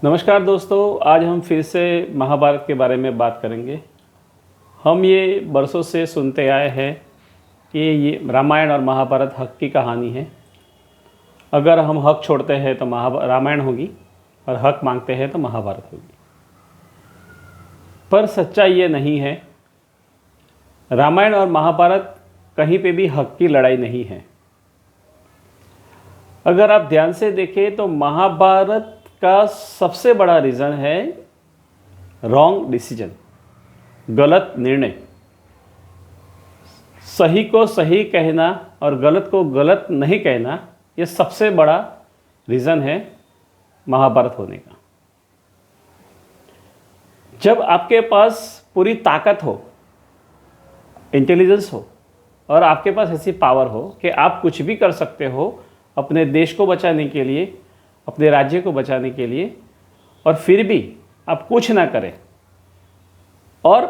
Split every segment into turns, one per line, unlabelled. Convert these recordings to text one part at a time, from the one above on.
नमस्कार दोस्तों, आज हम फिर से महाभारत के बारे में बात करेंगे। हम ये बरसों से सुनते आए हैं कि ये रामायण और महाभारत हक की कहानी है। अगर हम हक छोड़ते हैं तो रामायण होगी और हक मांगते हैं तो महाभारत होगी। पर सच्चाई ये नहीं है। रामायण और महाभारत कहीं पे भी हक की लड़ाई नहीं है। अगर आप ध्यान से देखें तो महाभारत का सबसे बड़ा रीज़न है रॉन्ग डिसीजन, गलत निर्णय। सही को सही कहना और गलत को गलत नहीं कहना, ये सबसे बड़ा रीज़न है महाभारत होने का। जब आपके पास पूरी ताकत हो, इंटेलिजेंस हो और आपके पास ऐसी पावर हो कि आप कुछ भी कर सकते हो अपने देश को बचाने के लिए, अपने राज्य को बचाने के लिए, और फिर भी आप कुछ ना करें और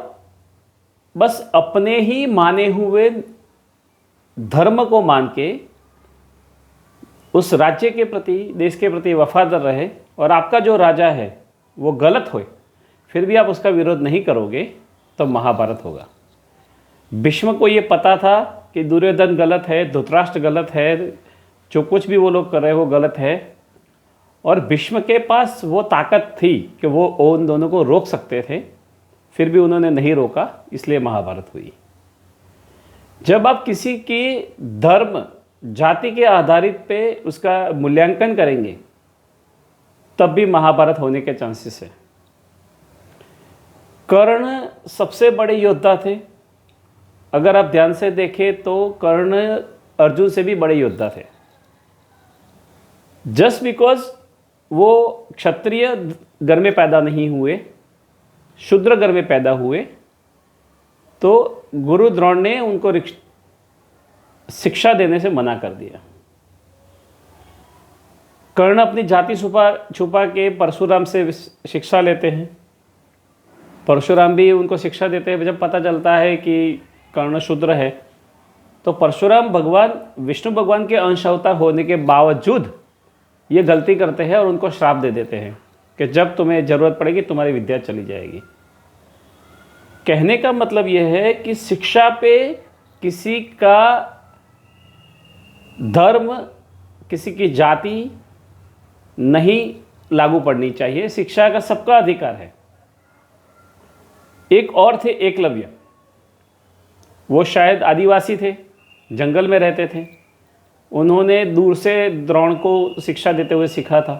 बस अपने ही माने हुए धर्म को मान के उस राज्य के प्रति, देश के प्रति वफादार रहे, और आपका जो राजा है वो गलत होए, फिर भी आप उसका विरोध नहीं करोगे, तो महाभारत होगा। भीष्म को ये पता था कि दुर्योधन गलत है, धृतराष्ट्र गलत है, जो कुछ भी वो लोग कर रहे हैं वो गलत है, और भीष्म के पास वो ताकत थी कि वो उन दोनों को रोक सकते थे, फिर भी उन्होंने नहीं रोका, इसलिए महाभारत हुई। जब आप किसी की धर्म, जाति के आधारित पे उसका मूल्यांकन करेंगे, तब भी महाभारत होने के चांसेस है। कर्ण सबसे बड़े योद्धा थे। अगर आप ध्यान से देखें तो कर्ण अर्जुन से भी बड़े योद्धा थे। जस्ट बिकॉज वो क्षत्रिय घर में पैदा नहीं हुए, शूद्र घर में पैदा हुए, तो गुरु द्रोण ने उनको शिक्षा देने से मना कर दिया। कर्ण अपनी जाति छुपा के परशुराम से शिक्षा लेते हैं। परशुराम भी उनको शिक्षा देते हैं। जब पता चलता है कि कर्ण शूद्र है, तो परशुराम भगवान विष्णु भगवान के अंश अवतार होने के बावजूद ये गलती करते हैं और उनको श्राप दे देते हैं कि जब तुम्हें ज़रूरत पड़ेगी तुम्हारी विद्या चली जाएगी। कहने का मतलब यह है कि शिक्षा पे किसी का धर्म, किसी की जाति नहीं लागू पड़नी चाहिए। शिक्षा का सबका अधिकार है। एक और थे एकलव्य। वो शायद आदिवासी थे, जंगल में रहते थे। उन्होंने दूर से द्रोण को शिक्षा देते हुए सीखा था।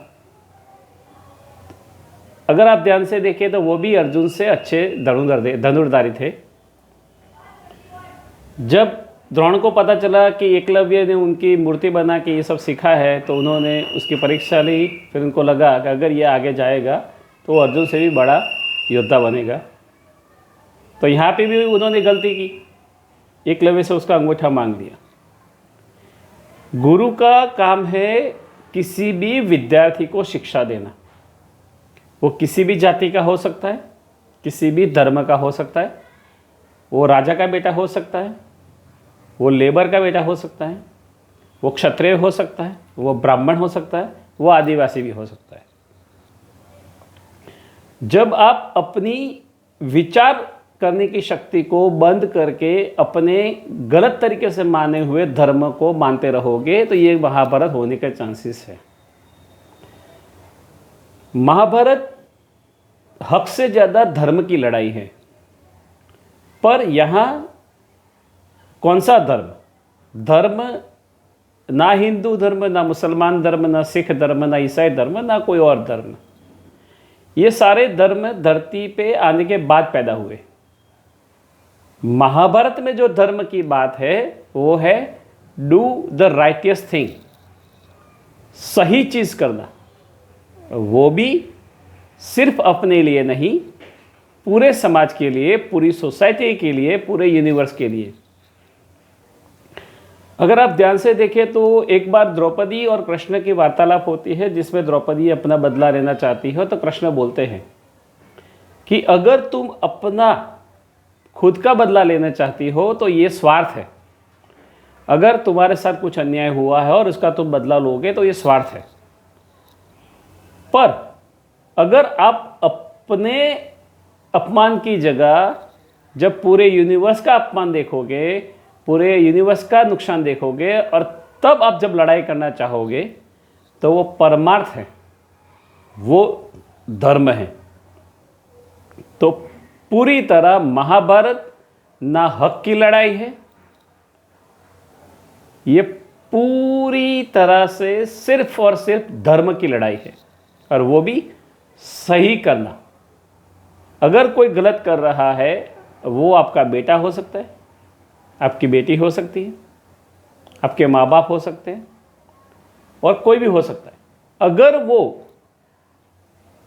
अगर आप ध्यान से देखें तो वो भी अर्जुन से अच्छे धनुर्धारी थे। जब द्रोण को पता चला कि एकलव्य ने उनकी मूर्ति बना के ये सब सीखा है, तो उन्होंने उसकी परीक्षा ली। फिर उनको लगा कि अगर ये आगे जाएगा तो अर्जुन से भी बड़ा योद्धा बनेगा। तो यहाँ पे भी उन्होंने गलती की, एकलव्य से उसका अंगूठा मांग दिया। गुरु का काम है किसी भी विद्यार्थी को शिक्षा देना। वो किसी भी जाति का हो सकता है, किसी भी धर्म का हो सकता है, वो राजा का बेटा हो सकता है, वो लेबर का बेटा हो सकता है, वो क्षत्रिय हो सकता है, वो ब्राह्मण हो सकता है, वो आदिवासी भी हो सकता है। जब आप अपनी विचार करने की शक्ति को बंद करके अपने गलत तरीके से माने हुए धर्म को मानते रहोगे, तो ये महाभारत होने के चांसेस है। महाभारत हक से ज़्यादा धर्म की लड़ाई है। पर यहाँ कौन सा धर्म? ना हिंदू धर्म, ना मुसलमान धर्म, ना सिख धर्म, ना ईसाई धर्म, ना कोई और धर्म। ये सारे धर्म धरती पे आने के बाद पैदा हुए। महाभारत में जो धर्म की बात है वो है डू द राइटियस थिंग, सही चीज़ करना। वो भी सिर्फ अपने लिए नहीं, पूरे समाज के लिए, पूरी सोसाइटी के लिए, पूरे यूनिवर्स के लिए। अगर आप ध्यान से देखें तो एक बार द्रौपदी और कृष्ण की वार्तालाप होती है, जिसमें द्रौपदी अपना बदला लेना चाहती है। तो कृष्ण बोलते हैं कि अगर तुम अपना खुद का बदला लेना चाहती हो तो ये स्वार्थ है। अगर तुम्हारे साथ कुछ अन्याय हुआ है और उसका तुम बदला लोगे तो ये स्वार्थ है। पर अगर आप अपने अपमान की जगह जब पूरे यूनिवर्स का अपमान देखोगे, पूरे यूनिवर्स का नुकसान देखोगे और तब आप जब लड़ाई करना चाहोगे, तो वो परमार्थ है, वो धर्म है। तो पूरी तरह महाभारत ना हक की लड़ाई है, ये पूरी तरह से सिर्फ और सिर्फ धर्म की लड़ाई है, और वो भी सही करना। अगर कोई गलत कर रहा है, वो आपका बेटा हो सकता है, आपकी बेटी हो सकती है, आपके माँ बाप हो सकते हैं, और कोई भी हो सकता है। अगर वो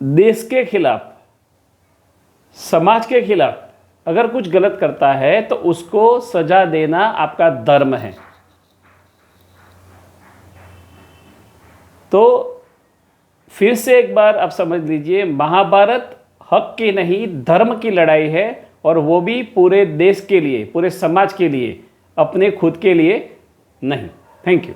देश के खिलाफ, समाज के खिलाफ अगर कुछ गलत करता है, तो उसको सजा देना आपका धर्म है। तो फिर से एक बार आप समझ लीजिए, महाभारत हक की नहीं, धर्म की लड़ाई है, और वो भी पूरे देश के लिए, पूरे समाज के लिए, अपने खुद के लिए नहीं। Thank you.